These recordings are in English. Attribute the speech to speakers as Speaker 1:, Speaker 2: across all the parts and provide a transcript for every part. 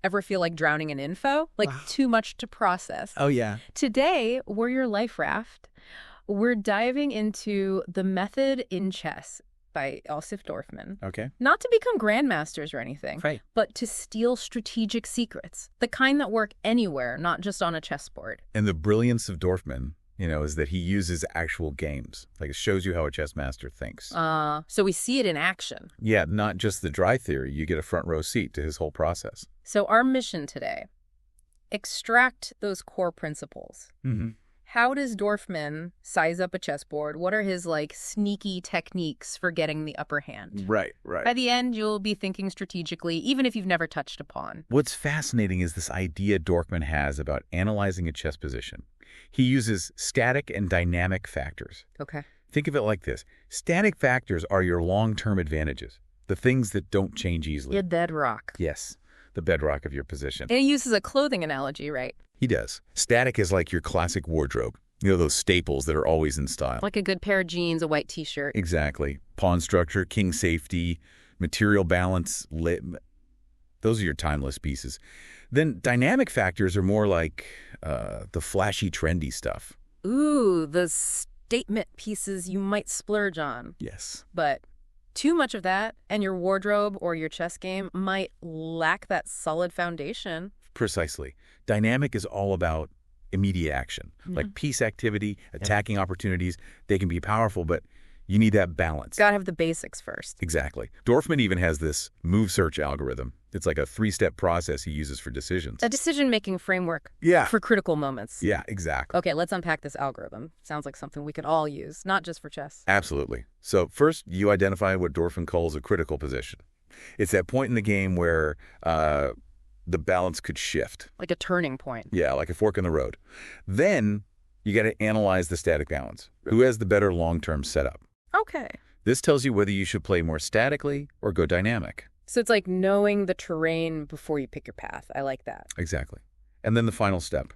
Speaker 1: Ever feel like drowning in info? Like too much to process.
Speaker 2: Oh, yeah.
Speaker 1: Today, we're your life raft. We're diving into The Method in Chess by Dorfman.
Speaker 2: Okay.
Speaker 1: Not to become grandmasters or anything,
Speaker 2: Right.
Speaker 1: but to steal strategic secrets, the kind that work anywhere, not just on a chessboard.
Speaker 2: And the brilliance of Dorfman, is that he uses actual games. Like, it shows you how a chess master thinks.
Speaker 1: So we see it in action.
Speaker 2: Yeah, not just the dry theory. You get a front row seat to his whole process.
Speaker 1: So our mission today, extract those core principles.
Speaker 2: Mm-hmm.
Speaker 1: How does Dorfman size up a chessboard? What are his, sneaky techniques for getting the upper hand?
Speaker 2: Right.
Speaker 1: By the end, you'll be thinking strategically, even if you've never touched a pawn.
Speaker 2: What's fascinating is this idea Dorfman has about analyzing a chess position. He uses static and dynamic factors.
Speaker 1: Okay.
Speaker 2: Think of it like this. Static factors are your long-term advantages, the things that don't change easily.
Speaker 1: Your bedrock.
Speaker 2: Yes, the bedrock of your position.
Speaker 1: And he uses a clothing analogy, right?
Speaker 2: He does. Static is like your classic wardrobe. Those staples that are always in style.
Speaker 1: Like a good pair of jeans, a white T-shirt.
Speaker 2: Exactly. Pawn structure, king safety, material balance, those are your timeless pieces. Then dynamic factors are more like the flashy, trendy stuff.
Speaker 1: Ooh, the statement pieces you might splurge on.
Speaker 2: Yes.
Speaker 1: But too much of that, and your wardrobe or your chess game might lack that solid foundation.
Speaker 2: Precisely. Dynamic is all about immediate action, like piece activity, attacking opportunities. They can be powerful, but you need that balance.
Speaker 1: Gotta have the basics first.
Speaker 2: Exactly. Dorfman even has this move search algorithm. It's like a 3-step process he uses for decisions.
Speaker 1: A decision-making framework.
Speaker 2: Yeah.
Speaker 1: For critical moments.
Speaker 2: Yeah, exactly.
Speaker 1: Okay, let's unpack this algorithm. Sounds like something we could all use, not just for chess.
Speaker 2: Absolutely. So first, you identify what Dorfman calls a critical position. It's that point in the game where the balance could shift.
Speaker 1: Like a turning point.
Speaker 2: Yeah, like a fork in the road. Then you got to analyze the static balance. Who has the better long-term setup?
Speaker 1: Okay.
Speaker 2: This tells you whether you should play more statically or go dynamic.
Speaker 1: So it's like knowing the terrain before you pick your path. I like that.
Speaker 2: Exactly. And then the final step.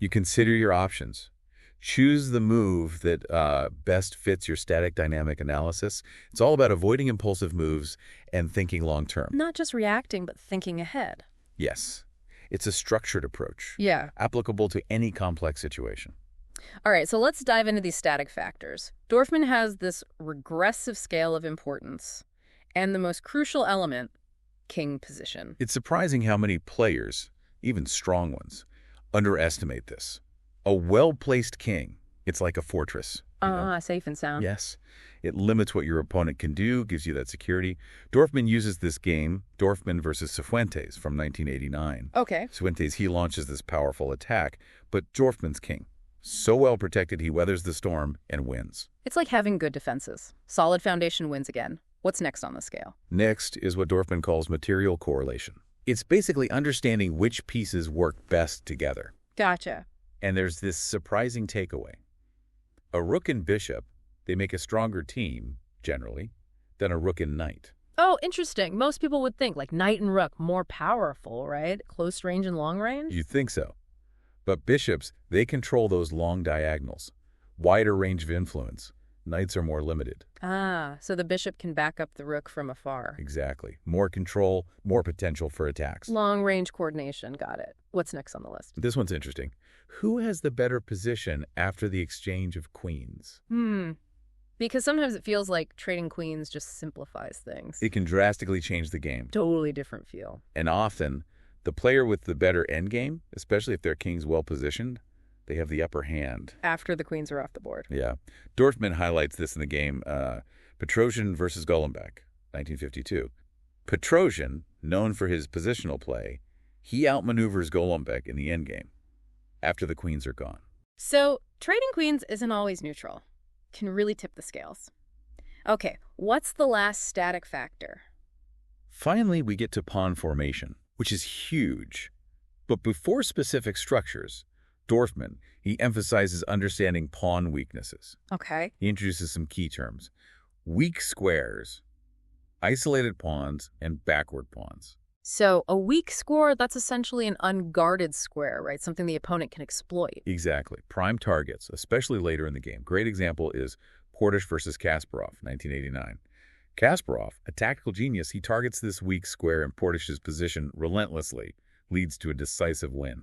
Speaker 2: You consider your options. Choose the move that best fits your static dynamic analysis. It's all about avoiding impulsive moves and thinking long-term.
Speaker 1: Not just reacting, but thinking ahead.
Speaker 2: Yes. It's a structured approach.
Speaker 1: Yeah.
Speaker 2: Applicable to any complex situation.
Speaker 1: All right, so let's dive into these static factors. Dorfman has this regressive scale of importance, and the most crucial element, king position.
Speaker 2: It's surprising how many players, even strong ones, underestimate this. A well-placed king, it's like a fortress.
Speaker 1: Safe and sound.
Speaker 2: Yes. It limits what your opponent can do, gives you that security. Dorfman uses this game, Dorfman versus Cifuentes from 1989.
Speaker 1: Okay.
Speaker 2: Cifuentes, he launches this powerful attack, but Dorfman's king. So well protected, he weathers the storm and wins.
Speaker 1: It's like having good defenses. Solid foundation wins again. What's next on the scale?
Speaker 2: Next is what Dorfman calls material correlation. It's basically understanding which pieces work best together.
Speaker 1: Gotcha.
Speaker 2: And there's this surprising takeaway. A rook and bishop, they make a stronger team, generally, than a rook and knight.
Speaker 1: Oh, interesting. Most people would think, like knight and rook, more powerful, right? Close range and long range?
Speaker 2: You'd think so. But bishops, they control those long diagonals. Wider range of influence. Knights are more limited.
Speaker 1: So the bishop can back up the rook from afar.
Speaker 2: Exactly. More control, more potential for attacks.
Speaker 1: Long range coordination, got it. What's next on the list?
Speaker 2: This one's interesting. Who has the better position after the exchange of queens?
Speaker 1: Because sometimes it feels like trading queens just simplifies things.
Speaker 2: It can drastically change the game.
Speaker 1: Totally different feel.
Speaker 2: And often, the player with the better endgame, especially if their king's well positioned, they have the upper hand.
Speaker 1: After the queens are off the board.
Speaker 2: Yeah. Dorfman highlights this in the game Petrosian versus Golombek, 1952. Petrosian, known for his positional play, he outmaneuvers Golombek in the endgame after the queens are gone.
Speaker 1: So trading queens isn't always neutral. Can really tip the scales. Okay, what's the last static factor?
Speaker 2: Finally, we get to pawn formation, which is huge. But before specific structures, Dorfman, he emphasizes understanding pawn weaknesses.
Speaker 1: Okay.
Speaker 2: He introduces some key terms. Weak squares, isolated pawns, and backward pawns.
Speaker 1: So a weak square, that's essentially an unguarded square, right? Something the opponent can exploit.
Speaker 2: Exactly. Prime targets, especially later in the game. Great example is Portish versus Kasparov, 1989. Kasparov, a tactical genius, he targets this weak square in Portish's position relentlessly. leads to a decisive win.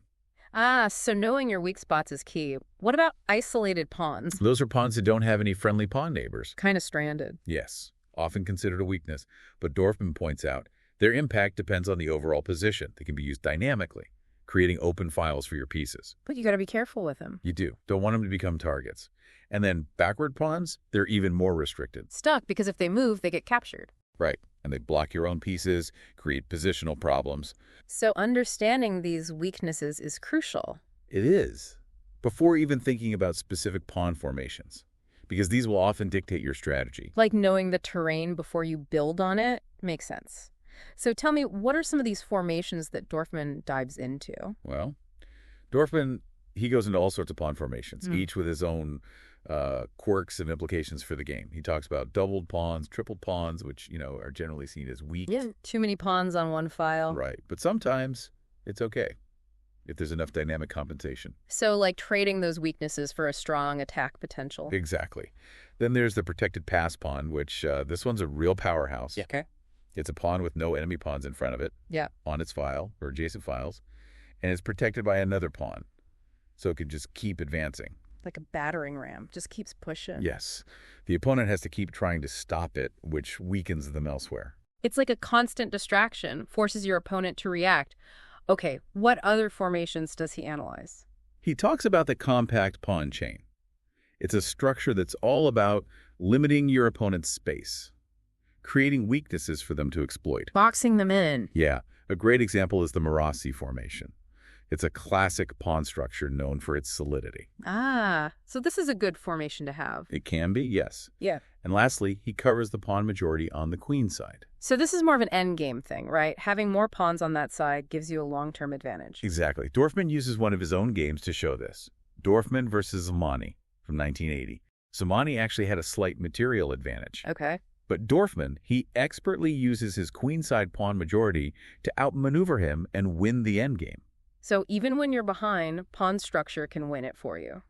Speaker 1: Ah, so knowing your weak spots is key. What about isolated pawns?
Speaker 2: Those are pawns that don't have any friendly pawn neighbors.
Speaker 1: Kind of stranded.
Speaker 2: Yes, often considered a weakness, but Dorfman points out their impact depends on the overall position. They can be used dynamically, creating open files for your pieces.
Speaker 1: But you got to be careful with them.
Speaker 2: You do. Don't want them to become targets. And then backward pawns, they're even more restricted.
Speaker 1: Stuck, because if they move, they get captured.
Speaker 2: Right. And they block your own pieces, create positional problems.
Speaker 1: So understanding these weaknesses is crucial.
Speaker 2: It is. Before even thinking about specific pawn formations, because these will often dictate your strategy.
Speaker 1: Like knowing the terrain before you build on it makes sense. So tell me, what are some of these formations that Dorfman dives into?
Speaker 2: Well, Dorfman, he goes into all sorts of pawn formations, each with his own quirks and implications for the game. He talks about doubled pawns, tripled pawns, which, are generally seen as weak.
Speaker 1: Yeah, too many pawns on one file.
Speaker 2: Right. But sometimes it's okay if there's enough dynamic compensation.
Speaker 1: So like trading those weaknesses for a strong attack potential.
Speaker 2: Exactly. Then there's the protected pass pawn, which this one's a real powerhouse.
Speaker 1: Yeah. Okay.
Speaker 2: It's a pawn with no enemy pawns in front of it.
Speaker 1: Yeah.
Speaker 2: On its file or adjacent files. And it's protected by another pawn. So it can just keep advancing.
Speaker 1: Like a battering ram. Just keeps pushing.
Speaker 2: Yes. The opponent has to keep trying to stop it, which weakens them elsewhere.
Speaker 1: It's like a constant distraction, forces your opponent to react. Okay, what other formations does he analyze?
Speaker 2: He talks about the compact pawn chain. It's a structure that's all about limiting your opponent's space, creating weaknesses for them to exploit.
Speaker 1: Boxing them in.
Speaker 2: Yeah. A great example is the Marassi formation. It's a classic pawn structure known for its solidity.
Speaker 1: Ah, so this is a good formation to have.
Speaker 2: It can be, yes.
Speaker 1: Yeah.
Speaker 2: And lastly, he covers the pawn majority on the queen side.
Speaker 1: So this is more of an endgame thing, right? Having more pawns on that side gives you a long-term advantage.
Speaker 2: Exactly. Dorfman uses one of his own games to show this. Dorfman versus Zamani from 1980. Zamani actually had a slight material advantage.
Speaker 1: Okay.
Speaker 2: But Dorfman, he expertly uses his queenside pawn majority to outmaneuver him and win the endgame.
Speaker 1: So even when you're behind, pawn structure can win it for you.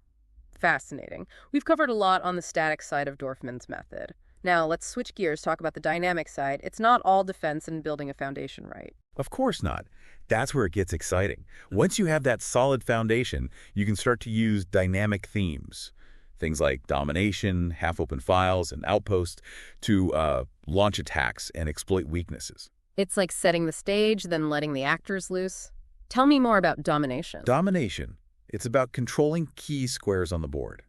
Speaker 1: Fascinating. We've covered a lot on the static side of Dorfman's method. Now let's switch gears, talk about the dynamic side. It's not all defense and building a foundation, right?
Speaker 2: Of course not. That's where it gets exciting. Once you have that solid foundation, you can start to use dynamic themes. Things like domination, half-open files, and outposts to launch attacks and exploit weaknesses.
Speaker 1: It's like setting the stage, then letting the actors loose. Tell me more about domination.
Speaker 2: Domination. It's about controlling key squares on the board.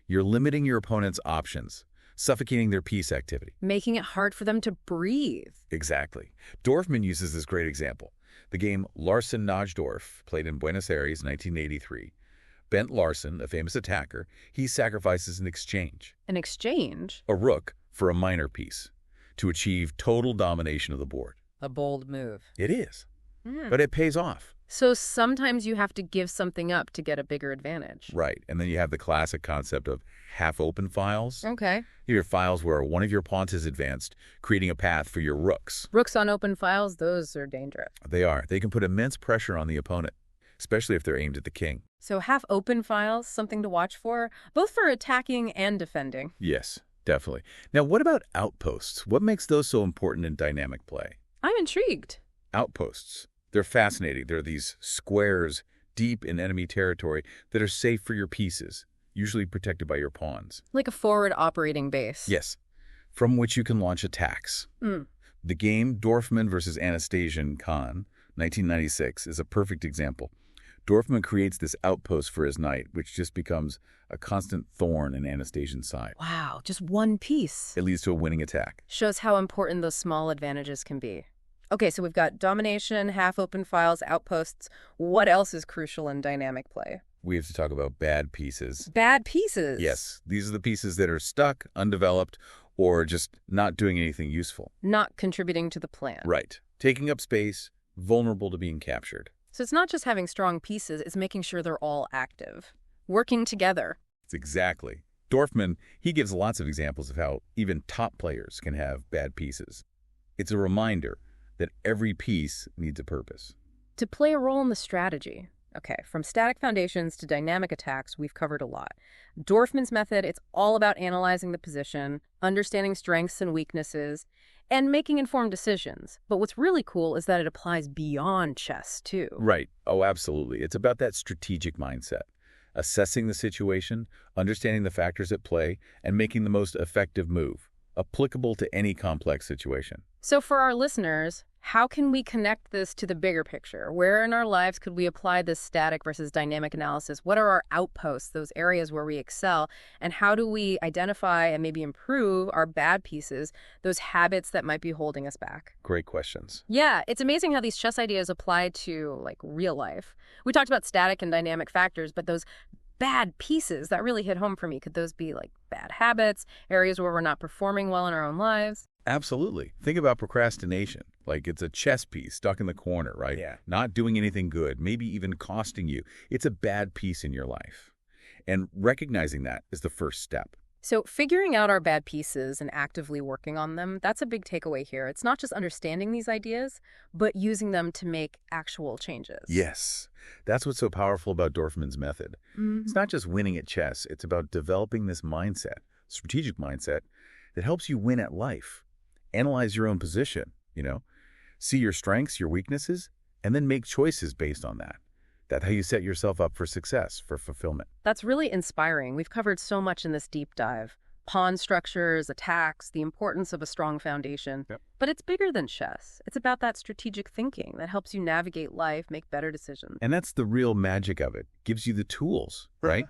Speaker 2: You're limiting your opponent's options, suffocating their piece activity.
Speaker 1: Making it hard for them to breathe.
Speaker 2: Exactly. Dorfman uses this great example. The game Larsen-Najdorf, played in Buenos Aires, 1983. Bent Larsen, a famous attacker, he sacrifices an exchange.
Speaker 1: An exchange?
Speaker 2: A rook for a minor piece to achieve total domination of the board.
Speaker 1: A bold move.
Speaker 2: It is. But it pays off.
Speaker 1: So sometimes you have to give something up to get a bigger advantage.
Speaker 2: Right. And then you have the classic concept of half-open files.
Speaker 1: Okay.
Speaker 2: These are files where one of your pawns is advanced, creating a path for your rooks.
Speaker 1: Rooks on open files, those are dangerous.
Speaker 2: They are. They can put immense pressure on the opponent, especially if they're aimed at the king.
Speaker 1: So half open files, something to watch for, both for attacking and defending.
Speaker 2: Yes, definitely. Now, what about outposts? What makes those so important in dynamic play?
Speaker 1: I'm intrigued.
Speaker 2: Outposts. They're fascinating. They're these squares deep in enemy territory that are safe for your pieces, usually protected by your pawns.
Speaker 1: Like a forward operating base.
Speaker 2: Yes, from which you can launch attacks. The game Dorfman versus Anastasian Khan, 1996, is a perfect example. Dorfman creates this outpost for his knight, which just becomes a constant thorn in Anastasian's side.
Speaker 1: Wow, just one piece.
Speaker 2: It leads to a winning attack.
Speaker 1: Shows how important those small advantages can be. Okay, so we've got domination, half-open files, outposts. What else is crucial in dynamic play?
Speaker 2: We have to talk about bad pieces.
Speaker 1: Bad pieces?
Speaker 2: Yes, these are the pieces that are stuck, undeveloped, or just not doing anything useful.
Speaker 1: Not contributing to the plan.
Speaker 2: Right. Taking up space, vulnerable to being captured.
Speaker 1: So it's not just having strong pieces, it's making sure they're all active. Working together.
Speaker 2: Exactly. Dorfman, he gives lots of examples of how even top players can have bad pieces. It's a reminder that every piece needs a purpose.
Speaker 1: To play a role in the strategy. Okay, from static foundations to dynamic attacks, we've covered a lot. Dorfman's method, it's all about analyzing the position, understanding strengths and weaknesses, and making informed decisions. But what's really cool is that it applies beyond chess, too.
Speaker 2: Right. Oh, absolutely. It's about that strategic mindset. Assessing the situation, understanding the factors at play, and making the most effective move, applicable to any complex situation.
Speaker 1: So for our listeners, how can we connect this to the bigger picture? Where in our lives could we apply this static versus dynamic analysis? What are our outposts, those areas where we excel? And how do we identify and maybe improve our bad pieces, those habits that might be holding us back?
Speaker 2: Great questions.
Speaker 1: Yeah, it's amazing how these chess ideas apply to like real life. We talked about static and dynamic factors, but those bad pieces that really hit home for me, could those be like bad habits, areas where we're not performing well in our own lives?
Speaker 2: Absolutely. Think about procrastination. Like it's a chess piece stuck in the corner, right?
Speaker 3: Yeah.
Speaker 2: Not doing anything good, maybe even costing you. It's a bad piece in your life. And recognizing that is the first step.
Speaker 1: So figuring out our bad pieces and actively working on them, that's a big takeaway here. It's not just understanding these ideas, but using them to make actual changes.
Speaker 2: Yes. That's what's so powerful about Dorfman's method. It's not just winning at chess. It's about developing this mindset, strategic mindset, that helps you win at life. Analyze your own position, see your strengths, your weaknesses, and then make choices based on that. That's how you set yourself up for success, for fulfillment.
Speaker 1: That's really inspiring. We've covered so much in this deep dive. Pawn structures, attacks, the importance of a strong foundation.
Speaker 2: Yep.
Speaker 1: But it's bigger than chess. It's about that strategic thinking that helps you navigate life, make better decisions.
Speaker 2: And that's the real magic of it. Gives you the tools, right?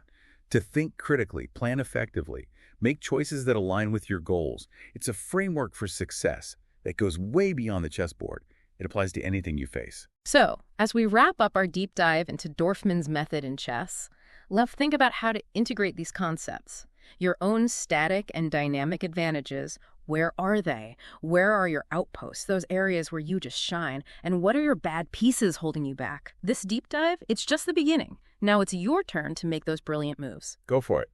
Speaker 2: To think critically, plan effectively, make choices that align with your goals. It's a framework for success that goes way beyond the chessboard. It applies to anything you face.
Speaker 1: So, as we wrap up our deep dive into Dorfman's method in chess, let's think about how to integrate these concepts. Your own static and dynamic advantages, where are they? Where are your outposts, those areas where you just shine? And what are your bad pieces holding you back? This deep dive, it's just the beginning. Now it's your turn to make those brilliant moves.
Speaker 2: Go for it.